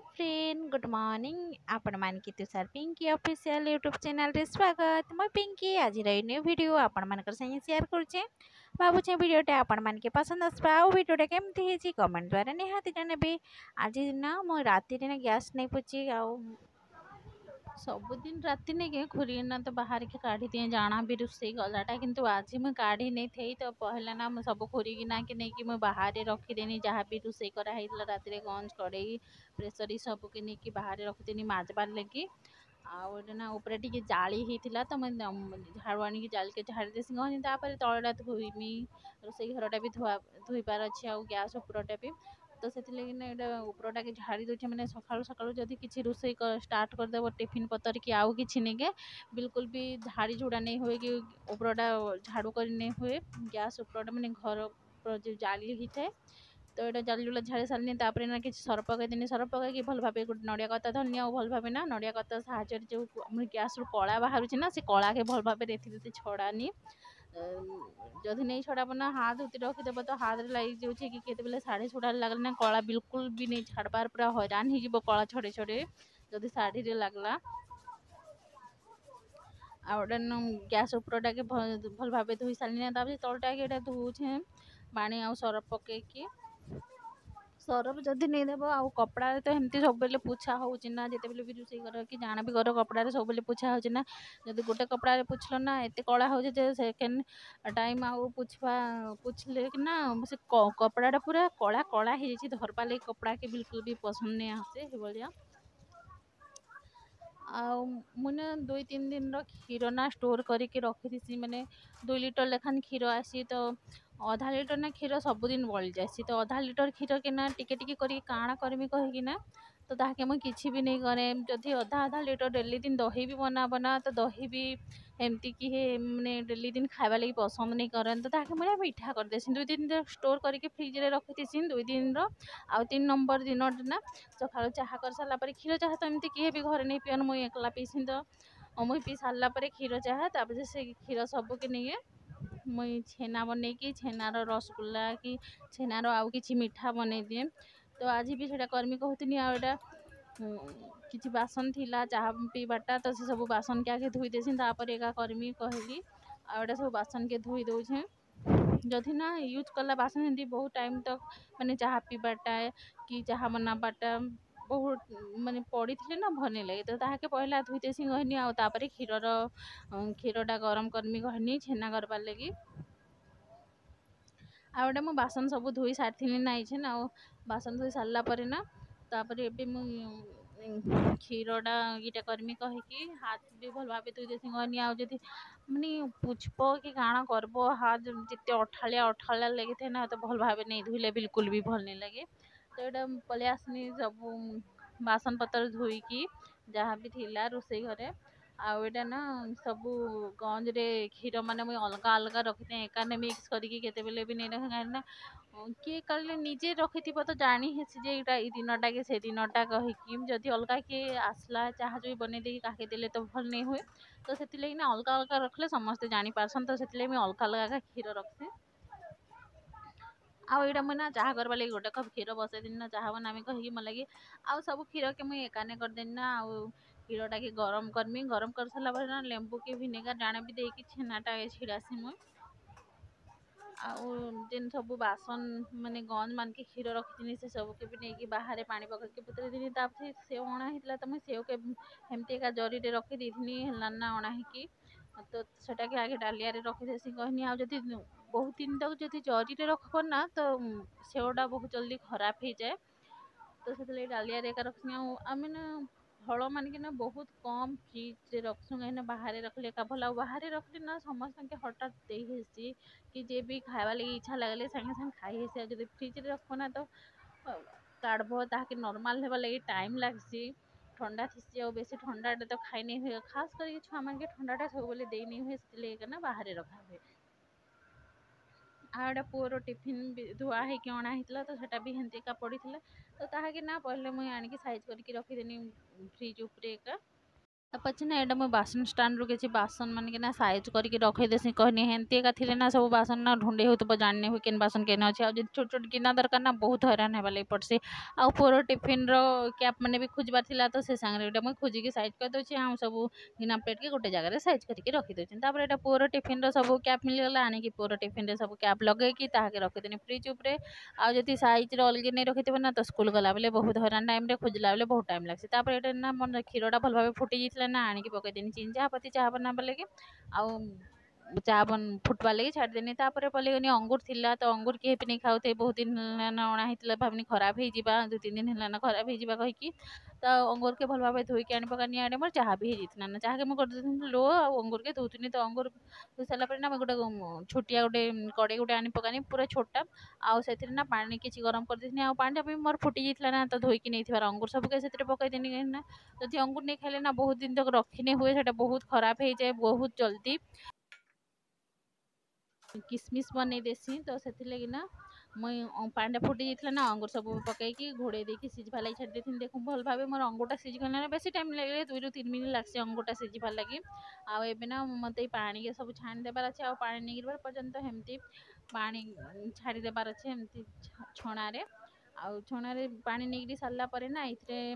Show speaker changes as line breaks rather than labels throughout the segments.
Friend good morning आपण मानकी Tushar Pinky official YouTube channel रे स्वागत मैं पिंकी आज न्यू वीडियो आपण मानकर संगे शेयर करूचे भावुचे वीडियोटा आपण मानके पसंद आसबा आ वीडियोटा केमती हेची कमेंट द्वारा निहाती जानबे आज ना मो राति रे गैस नहीं पुची आ सबुदिन राति नहीं खुरी ना तो बाहर के काढ़ी दिए जाना भी रोसे गलाटा किंतु आज मुझे काढ़ी नहीं थी तो पहले ना मुझे सब खुरी ना कि नहीं कि मुझे बाहर रखीदेनी जहाँ भी रोसे कराई राति गंज कड़े प्रेसर सब कि नहीं कि बाहर रखीदेनी माजबार लगी आउे ना ऊपर टे जाली होता तो मैं झाड़ू आनिक जाल के झाड़ी देसी गहनी तलटा धोईमी रोसे घरटा भी धोईबार अच्छे आ गैस उपरटा भी तो से उपरटा के झाड़ी दूचे मैंने सकालू सकालू जदि किसी रोसे स्टार्ट करदेव टिफिन पतर कि आउ कि नहीं के बिल्कुल भी झाड़ी झुड़ा नहीं हुए कि उपरटा झाड़ू कर नहीं हुए गैस उपरटा मैंने घर जो जाली होता है तो ये जाली जुला झाड़ी सारे तापर ना कि सर पकईदेनी सर पकईकि भल भाव गोटे नड़िया कता धरनी आ भल भाव ना नड़िया कता साहाଯ୍य जो गैस रु कला बाहर ना से कला के भल भाव रेती छड़ानी जदि नहीं छड़ाब ना हाथ धुती रखीदेव तो हाथ लग जाऊे कि केतबेले शाढ़ी छुड़ा लगला ना कला बिल्कुल भी नहीं छाड़बार पूरा हैरान हो कला छड़े छड़े जदि शाढ़ी रे लगला आउे गैस उपरटा के भल भाव धोई सारे तलटा के धोचे पानी आ सरफ पकईकि सरफ जदि नहीं देव आ कपड़ा तो एमती सब बेले पोछा होना जिते भी रोसे कर कि जाना भी कर कपड़ा सब बेले पोछा होना जब गोटे कपड़ा पोछल ना एत कला हो सेकेंड टाइम आउ पोछले कि ना से कपड़ा पूरा कला कला हो धरपा लगे कपड़ा के बिल्कुल भी पसंद नहीं आसे भाया मुझे 2-3 दिन क्षीर ना स्टोर करके रखी मैंने 2 लिटर लेखान क्षीर आसी तो आधा लिटर ना क्षीर सबुदिन बड़ी जासी तो आधा लिटर क्षीर के ना टिके टिके कर काଣା करमी कहीकिना तो ताके मुझे किसी भी नहीं करे जदि आधा आधा लिटर डेली दिन दही भी बना तो दही भी एमती कि मैंने डेली दिन खावा लगी पसंद नहीं करें तो ताके मुझे मीठा कर देसी 2 दिन स्टोर करके फ्रिज रे रखी थी 2 दिन आउ 3 नंबर दिन ना सका चाह कर सारापर क्षीर चाह तो एमती किए भी घर नहीं पियन मुझे एकला पीसी तो मुझे पी सारापर क्षीर चाह तापर से क्षीर सबके नहीं मुई छेना बन कि छेनार रसगुल्ला कि छेनार आउ कि मिठा बनई दिए तो आज भी से कर्मी कहतनी आटा किसी बासन थिला चाह पीबाटा तो से सब बासन के आगे धोई देसी एका कर्मी कहली आटा सब बासन के धोई दौचे जदि ना यूज कला बासन एमती बहुत टाइम तक मैंने चाह पीबाटा कि चाह बनाबाटा बहुत माने पड़ी थे ना भल नहीं लगे तो ताके पहला धोई देसी कहनी आउे क्षीरटा गरम करमी कहनी छेना करबार लगी आउे मु बासन सब धोई सारी ना ये ना बासन धोई सारापर ना तापर ए मु क्षीरटा इटा करमी कहीकि हाथ भी भल भाव धोई देसी कहनी आदि मानने पुष्प कि काण करब हाथ जिते अठालिया अठालिया लगी थे ना तो भल भाव नहीं धोइले बिल्कुल भी भल नहीं लगे तो ये पलि आसनी सब बासन पतर धोईकी जहाँ भी थिला रोसे घरे आउटा ना सब गंज रे क्षीर मैंने मुझे अलग अलग रखी थे एकाने मिक्स करके केतेबेले भी नहीं रखे कहीं किए कल निजे रखी तो जानी हे ये दिनटा के से दिनटा कहीकि जदि अलग किए आसला चाह जो बन दे काहे देले तो भल नहीं हुए तो से ना अलग अलग रखले समस्ते जानी पारसन तो से अलग अलग क्षीर रखसी आईटा मुझे ना चाह करवा लगे गोटे कप क्षीर बसई देनी ना चाह बनामी कहीकि मोर लगे आउ सब क्षीर के मुझे एकाने करदेनी ना आउ क्षीरटा के गरम करमी गरम कर सारा पर ना लेंबू के भिनेगार जाने भी देकी छेनाटा छिड़ासी मुझे आन सब बासन मानने गंज मान के क्षीर रखी से सबके भी नहीं बाहर पानी पकड़ पुतरे दिन तापर सेव अणा होता तो मुझे सेव के एमती एका जरी रखी देनी ना अणा ही तो सेटा के आगे डालिया रखी देसी कहनी आदि बहुत दिन तक जब जरी रखब ना तो सेवटा बहुत जल्दी खराब हो जाए तो से डालिया एका रखनी आम ना फल मानिक ना बहुत कम फ्रिज रखसुँ कहीं बाहर रखले का भल बाहर रखले ना समस्त के हठात दे हेसी कि जे भी खावा लगे इच्छा लगले संगे संगे खाई हेसी जब फ्रिज रखब ना तो काढ़ब ताकि नॉर्मल होगा लगे टाइम लगसी ठंडा थी बेसी ठंडा तो खाई नहीं हुए खास कर छुआ मान के ठंडाटा सब दे नहीं हुए से ना बाहर रखा हुए आड़ा पुअर टिफिन भी धुआ होगी अणा होता तो सेटा भी हेंती एका पड़ी तो ताकि ना पहले मुझे आणिक साइज करके रखीदेनी फ्रिज उपरे एका पछे ना एटा मुई बासन स्टाण्ड ରୁ କିଛି ବାସନ ମାନେ କିନା ସାଇଜ୍ କରିକି ରଖିଦେସି कहनी हेन्ती एका थिले ना सब बासन ना ढुंढे होतब जाने हुई केन बासन केन अच्छे आ छोट छोट गिना दरकार ना बहुत हैरान हेबा लगी पड़सी आ पुअर टिफिन रो कैप माने भी खोजबार थिला तो से सांगरे एटा मुई खोजिकी साइज कर दोछि आ सब गिना प्लेट के गोटे जगह रे साइज करके रखी दोछि तापर एटा पुअर टिफिन रो सब कैप मिल गला आनी कि पुअर टिफिन रे सब कैप लगे कि ताहा के रखी देनी फ्रिज ऊपरे आ जति साइज रो अलगे नै रखितबे ना तो स्कूल गला बेले बहुत हैरान टाइम रे खोजला बेले बहुत टाइम लागसी तापर एटा ना मन क्षीरटा भल भाबे फुटी जितला ना आनी कि पके देनी चीनी चाह पत्ती चाह बनाबा लगे आउ चाह बन फुटवा लगे छाड़देनी तापर पलेगनी अंगूर थिला तो अंगूर किए भी नहीं खाऊथे बहुत दिन ना अणा होता भावनी खराब हो ଯିବା 2-3 दिन है खराब हो ଯିବା कहीकि तो अंगूर के भल भाव धोईकी आनी पकानी आड़े मोर चाह भी हो ना चाह के मुझे लो आ अंगूर के धोतुनी तो अंगूर धोई सारा पर ना गोटे छोटिया गोटे कड़े गोटे आनी पकानी पूरा छोटा आउ से ना पानी किसी गरम कर देनी आ पानी भी मोर फुटी जाता ना तो धोईकी नहीं अंगूर सबके से पकईदेनी कहीं जदि अंगूर नहीं खाइले ना बहुत दिन तक रखी नहीं हुए से बहुत खराब हो जाए बहुत जल्दी किसमिस बनई देसी तो से लगी ना मुई पानी फुटी जाता ना अंगूर सब पकईकी घोड़े देकी सिझार लगी छाड़ी देती देखो भल भाव मोर अंगूरटा सिझीगला बेस टाइम लगे 2-3 मिनट लगे अंगूरटा सिझार लगी आबे ना मत पानी के सब छाणी देवार अच्छे आ पानी नहीं पर्यंत हेमती पानी छाड़ी देवार अच्छे एमती छणारे आ छणारे पानी नहीं सारा पर ना ये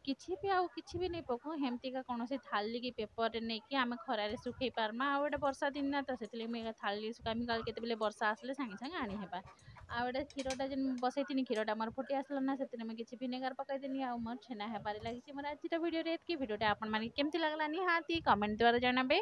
किसी भी आउ किसी भी नहीं पकू हेमती का कौन से थाली की पेपर नहीं कि आम खरारे सुखई पार्मा आ गए वर्षा दिन ना तो से थाली सुखामी काल के वर्षा आसले सांगे सांगे आनी हेबा आ गए क्षीरटा जेन बसई क्षीरटा मोर फुटी आसला ना से किसी भिनेगार पकईदेनी आ मोर छेना हेबार लगी मोर आज भिडियो एतकी भिडियोटा आपण माने केमती लागला निहाती कमेंट द्वारा जणाबे।